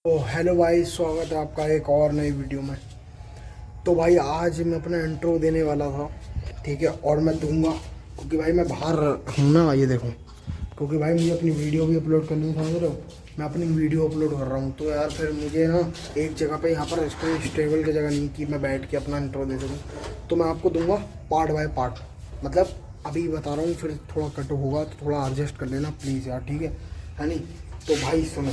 तो हेलो भाई, स्वागत है आपका एक और नई वीडियो में। तो भाई आज मैं अपना इंट्रो देने वाला था, ठीक है, और मैं दूंगा क्योंकि भाई मैं बाहर हूँ ना, ये देखो, क्योंकि भाई मुझे अपनी वीडियो भी अपलोड करनी है, समझ रहे हो। मैं अपनी वीडियो अपलोड कर रहा हूँ तो यार फिर मुझे ना एक जगह पे यहाँ पर स्टेबल की जगह नहीं कि मैं बैठ के अपना इंट्रो दे सकूँ। तो मैं आपको दूंगा पार्ट बाय पार्ट, मतलब अभी बता रहा हूँ, फिर थोड़ा कट होगा तो थोड़ा एडजस्ट कर लेना प्लीज़ यार, ठीक है नहीं। तो भाई सुनो,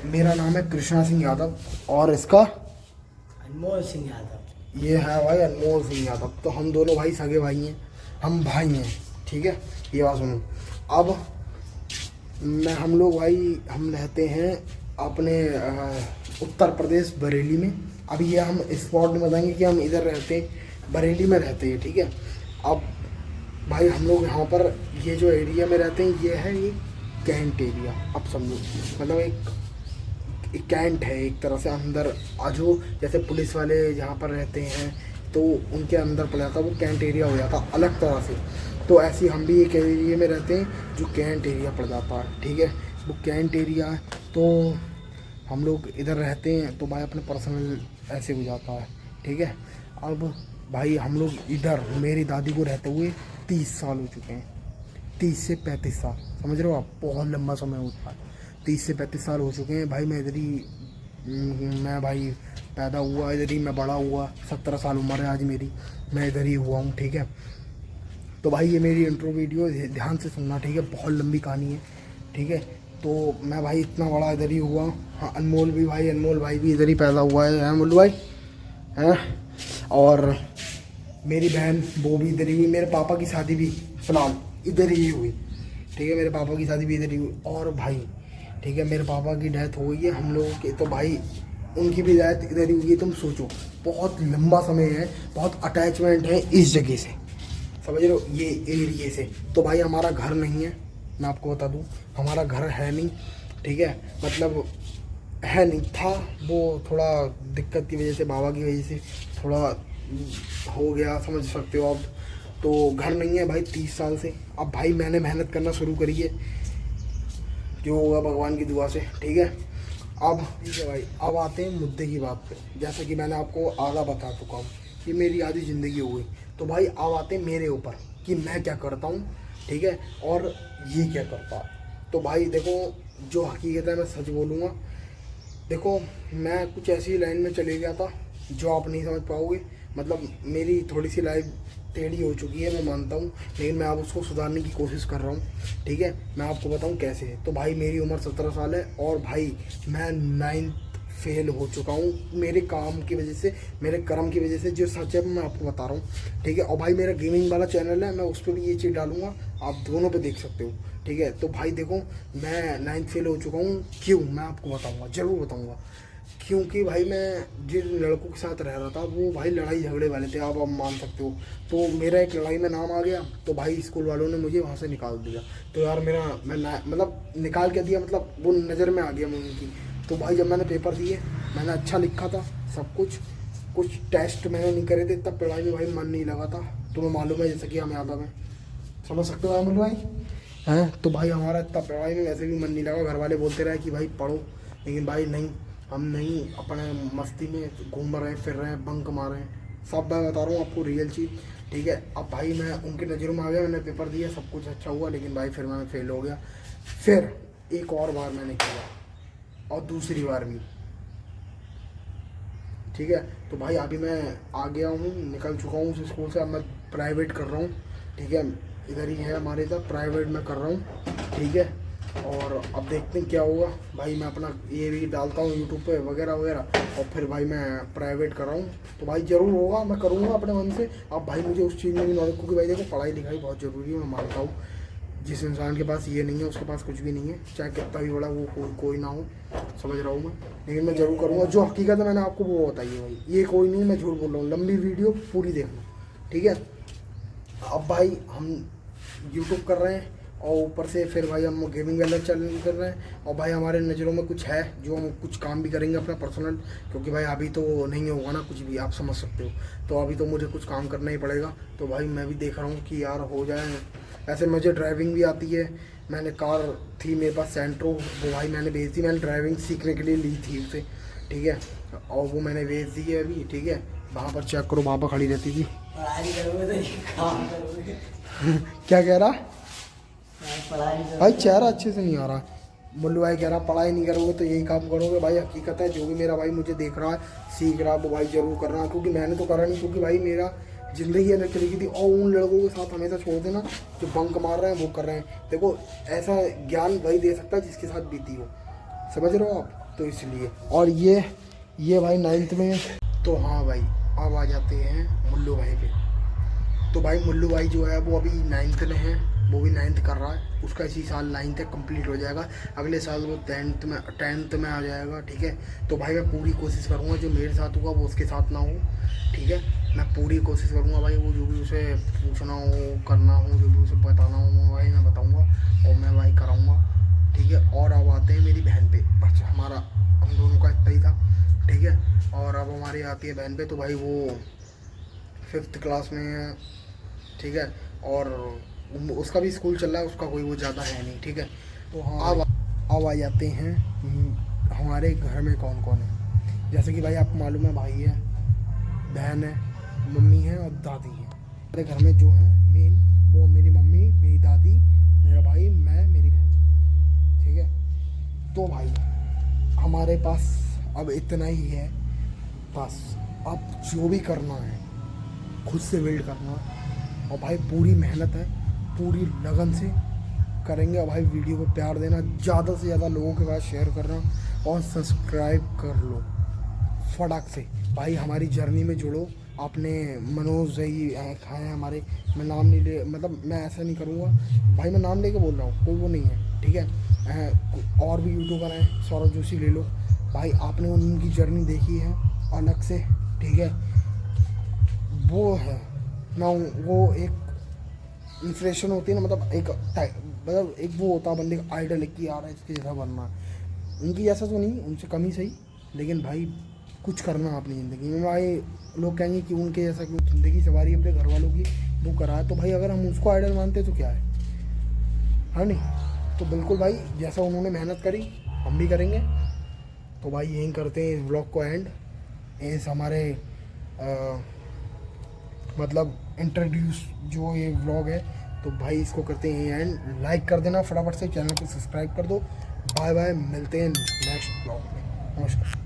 मेरा नाम है कृष्णा सिंह यादव और इसका अनमोल सिंह यादव। ये है भाई अनमोल सिंह यादव। तो हम दोनों भाई सगे भाई हैं, हम भाई हैं, ठीक है। ये बात सुनो, अब हम लोग भाई हम रहते हैं अपने उत्तर प्रदेश बरेली में। अब ये हम स्पॉट में बताएंगे कि हम इधर रहते हैं, बरेली में रहते हैं, ठीक है। अब भाई हम लोग यहाँ पर ये जो एरिया में रहते हैं ये है, ये कैंट एरिया। अब समझो, मतलब एक कैंट है एक तरह से अंदर, जो जैसे पुलिस वाले जहाँ पर रहते हैं तो उनके अंदर पड़ जाता, वो कैंट एरिया हो जाता अलग तरह से। तो ऐसे हम भी एक एरिया में रहते हैं जो कैंट एरिया पड़ जाता है, ठीक है। वो कैंट एरिया है तो हम लोग इधर रहते हैं, तो भाई अपने पर्सनल ऐसे हो जाता है, ठीक है। अब भाई हम लोग इधर मेरी दादी को रहते हुए 30 साल हो चुके हैं, 30 से 35 साल, समझ रहे हो आप, बहुत लंबा समय होता है। 30 से 35 साल हो चुके हैं भाई। मैं इधर ही मैं भाई पैदा हुआ इधर ही, मैं बड़ा हुआ, 17 साल उम्र है आज मेरी, मैं इधर ही हुआ हूँ, ठीक है। तो भाई ये मेरी इंट्रो वीडियो ध्यान से सुनना, ठीक है, बहुत लंबी कहानी है, ठीक है। तो मैं भाई इतना बड़ा इधर ही हुआ। हाँ, अनमोल भाई भी इधर ही पैदा हुआ है अनमोल भाई, हैं। और मेरी बहन वो भी इधर ही हुई, मेरे पापा की शादी भी फिलहाल इधर ही हुई, ठीक है। मेरे पापा की शादी भी इधर ही हुई। और भाई ठीक है, मेरे पापा की डेथ हो गई है हम लोगों की, तो भाई उनकी भी डेथ इधर ही हुई है। तुम सोचो, बहुत लंबा समय है, बहुत अटैचमेंट है इस जगह से, समझ रहे हो, ये एरिए से। तो भाई हमारा घर नहीं है, मैं आपको बता दूं, हमारा घर है नहीं, ठीक है, मतलब है नहीं था, वो थोड़ा दिक्कत की वजह से, बाबा की वजह से थोड़ा हो गया, समझ सकते हो आप। तो घर नहीं है भाई 30 साल से। अब भाई मैंने मेहनत करना शुरू करी है, जो होगा भगवान की दुआ से, ठीक है। अब ठीक है भाई, अब आते हैं मुद्दे की बात पे। जैसा कि मैंने आपको आधा बता चुका हूँ कि मेरी आधी ज़िंदगी हो गई, तो भाई अब आते हैं मेरे ऊपर कि मैं क्या करता हूँ, ठीक है, और ये क्या करता है। तो भाई देखो, जो हकीकत है मैं सच बोलूँगा। देखो, मैं कुछ ऐसी लाइन में चले गया था जो आप नहीं समझ पाओगे। मतलब मेरी थोड़ी सी लाइफ टेढ़ी हो चुकी है, मैं मानता हूँ, लेकिन मैं अब उसको सुधारने की कोशिश कर रहा हूँ, ठीक है। मैं आपको बताऊँ कैसे है। तो भाई मेरी उम्र 17 साल है और भाई मैं 9th फेल हो चुका हूँ, मेरे काम की वजह से, मेरे कर्म की वजह से, जो सच है मैं आपको बता रहा हूँ, ठीक है। और भाई मेरा गेमिंग वाला चैनल है, मैं उस पर भी ये चीज़ डालूंगा, आप दोनों पे देख सकते हो, ठीक है। तो भाई देखो, मैं 9th फेल हो चुका हूँ, क्यों, मैं आपको बताऊँगा, ज़रूर बताऊँगा। क्योंकि भाई मैं जिन लड़कों के साथ रह रहा था वो भाई लड़ाई झगड़े वाले थे, आप मान सकते हो। तो मेरा एक लड़ाई में नाम आ गया, तो भाई स्कूल वालों ने मुझे वहाँ से निकाल दिया। तो यार मेरा मतलब निकाल के दिया, मतलब वो नज़र में आ गया मैं उनकी। तो भाई जब मैंने पेपर दिए, मैंने अच्छा लिखा था सब कुछ, कुछ टेस्ट मैंने नहीं करे थे, तब पढ़ाई में भाई मन नहीं लगा था। तुम्हें मालूम है, जैसे कि हम यादव हैं, समझ सकते हो अमन भाई, हैं। तो भाई हमारा इतना पढ़ाई में वैसे भी मन नहीं लगा, घर वाले बोलते रहे कि भाई पढ़ो, लेकिन भाई नहीं, हम नहीं, अपने मस्ती में घूम रहे हैं, फिर रहे हैं, बंक मार रहे हैं, सब मैं बता रहा हूँ आपको रियल चीज़, ठीक है। अब भाई मैं उनकी नज़रों में आ गया, मैंने पेपर दिया, सब कुछ अच्छा हुआ, लेकिन भाई फिर मैं फेल हो गया। फिर एक और बार मैंने किया और दूसरी बार भी, ठीक है। तो भाई अभी मैं आ गया हूँ, निकल चुका हूँ उस स्कूल से, अब मैं प्राइवेट कर रहा हूँ, ठीक है। इधर ही है हमारे इधर, प्राइवेट में कर रहा हूँ, ठीक है। और अब देखते हैं क्या होगा भाई, मैं अपना ये भी डालता हूँ यूट्यूब पे वगैरह वगैरह, और फिर भाई मैं प्राइवेट कर रहा हूँ, तो भाई ज़रूर होगा, मैं करूँगा अपने मन से। अब भाई मुझे उस चीज़ में भी नॉलेज, क्योंकि भाई देखो पढ़ाई लिखाई बहुत ज़रूरी है, मैं मानता हूँ। जिस इंसान के पास ये नहीं है उसके पास कुछ भी नहीं है, चाहे कितना भी बड़ा वो कोई ना हो, समझ रहा हूँ मैं, लेकिन मैं ज़रूर करूँगा। जो हकीकत है मैंने आपको वो बताइए भाई, ये कोई नहीं, मैं झूठ बोल रहा हूँ। लंबी वीडियो पूरी देखना, ठीक है। अब भाई हम यूट्यूब कर रहे हैं और ऊपर से फिर भाई हम गेमिंग वाला चैनल कर रहे हैं, और भाई हमारे नज़रों में कुछ है जो हम कुछ काम भी करेंगे अपना पर्सनल, क्योंकि भाई अभी तो नहीं होगा ना कुछ भी, आप समझ सकते हो। तो अभी तो मुझे कुछ काम करना ही पड़ेगा, तो भाई मैं भी देख रहा हूँ कि यार हो जाए। ऐसे मुझे ड्राइविंग भी आती है, मैंने कार थी मेरे पास सेंट्रो, वो भाई मैंने बेच दी, मैंने ड्राइविंग सीखने के लिए ली थी उसे, ठीक है, और वो मैंने बेच दी है अभी, ठीक है। वहाँ पर चेक करो, वहाँ पर खड़ी रहती थी। पढ़ाई करोगे तो ये काम करोगे। क्या कह रहा पढ़ाई करोगे भाई? चेहरा अच्छे से नहीं आ रहा। मुल्लू भाई कह रहा पढ़ाई नहीं करोगे तो यही काम करोगे। भाई हकीकत है, जो भी मेरा भाई मुझे देख रहा है, सीख रहा है, वो भाई ज़रूर कर रहा है, क्योंकि मैंने तो करा नहीं, क्योंकि भाई मेरा ज़िंदगी अलग तरीके थी। और उन लड़कों के साथ हमेशा छोड़ देना जो बंक मार रहे हैं, वो कर रहे हैं। देखो, ऐसा ज्ञान वही दे सकता है जिसके साथ बीती हो, समझ रहे हो आप? तो इसलिए, और ये भाई 9th में। तो हाँ भाई, अब आ जाते हैं मुल्लू भाई पे। तो भाई मुल्लू भाई जो है वो अभी 9th में है, वो भी 9th कर रहा है। उसका इसी साल 9th कंप्लीट हो जाएगा, अगले साल वो 10th में आ जाएगा, ठीक है। तो भाई मैं पूरी कोशिश करूँगा जो मेरे साथ होगा वो उसके साथ ना हो, ठीक है। मैं पूरी कोशिश करूँगा भाई, वो जो भी उसे पूछना हो, करना हो, जो भी उसे बताना हो, वो भाई मैं बताऊँगा और मैं भाई कराऊँगा, ठीक है। और अब आते हैं मेरी बहन पे। बस हमारा हम दोनों का इतना ही था, ठीक है। और अब हमारी आती है बहन पे। तो भाई वो 5th क्लास में है, ठीक है, और उसका भी स्कूल चल रहा है, उसका कोई वो ज़्यादा है नहीं, ठीक है। तो हाँ, अब आ जाते हैं हमारे घर में कौन कौन है। जैसे कि भाई आपको मालूम है, भाई है, बहन है, मम्मी है और दादी है। हमारे घर में जो है मेन, वो मेरी मम्मी, मेरी दादी, मेरा भाई, मैं, मेरी बहन, ठीक है। तो भाई हमारे पास अब इतना ही है, बस अब जो भी करना है खुद से बिल्ड करना, और भाई पूरी मेहनत है, पूरी लगन से करेंगे। और भाई वीडियो को प्यार देना, ज़्यादा से ज़्यादा लोगों के पास शेयर करना और सब्सक्राइब कर लो फटाक से। भाई हमारी जर्नी में जुड़ो। आपने मनोज ही खाए हमारे, मैं नाम नहीं ले, मतलब मैं ऐसा नहीं करूँगा भाई, मैं नाम लेके बोल रहा हूँ, कोई वो नहीं है, ठीक है। और भी यूट्यूबर हैं, सौरभ जोशी ले लो भाई, आपने उनकी जर्नी देखी है अलग से, ठीक है। वो है ना, वो एक इंस्पिरेशन होती है ना, मतलब एक वो होता है बंदे का आइडल कि यार इसके जैसा बनना है। उनकी जैसा तो नहीं, उनसे कम ही सही, लेकिन भाई कुछ करना अपनी ज़िंदगी में। भाई लोग कहेंगे कि उनके जैसा क्यों, ज़िंदगी सवारी अपने घर वालों की, वो करा है। तो भाई अगर हम उसको आइडल मानते तो क्या है नहीं? तो बिल्कुल भाई, जैसा उन्होंने मेहनत करी हम भी करेंगे। तो भाई यहीं करते हैं इस ब्लॉग को एंड। इस हमारे मतलब इंट्रोड्यूस जो ये व्लॉग है, तो भाई इसको करते हैं एंड। लाइक कर देना फटाफट से, चैनल को सब्सक्राइब कर दो। बाय बाय, मिलते हैं नेक्स्ट व्लॉग में। नमस्कार।